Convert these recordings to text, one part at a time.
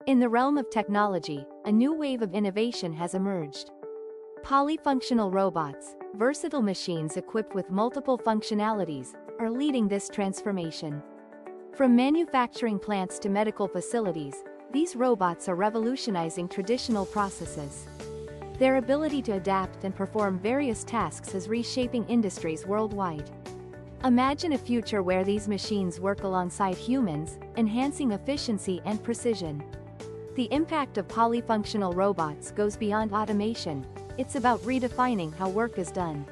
In the realm of technology, a new wave of innovation has emerged. Polyfunctional robots, versatile machines equipped with multiple functionalities, are leading this transformation. From manufacturing plants to medical facilities, these robots are revolutionizing traditional processes. Their ability to adapt and perform various tasks is reshaping industries worldwide. Imagine a future where these machines work alongside humans, enhancing efficiency and precision. The impact of polyfunctional robots goes beyond automation. It's about redefining how work is done.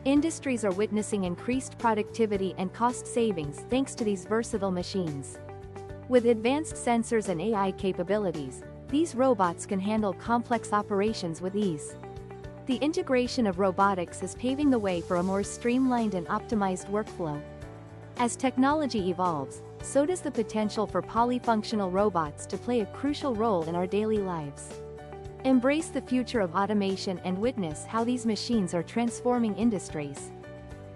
Industries are witnessing increased productivity and cost savings thanks to these versatile machines. With advanced sensors and AI capabilities, these robots can handle complex operations with ease. The integration of robotics is paving the way for a more streamlined and optimized workflow. As technology evolves, so does the potential for polyfunctional robots to play a crucial role in our daily lives. Embrace the future of automation and witness how these machines are transforming industries.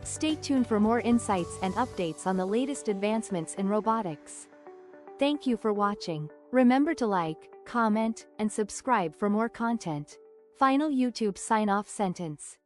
Stay tuned for more insights and updates on the latest advancements in robotics. Thank you for watching. Remember to like, comment, and subscribe for more content. Final YouTube sign-off sentence.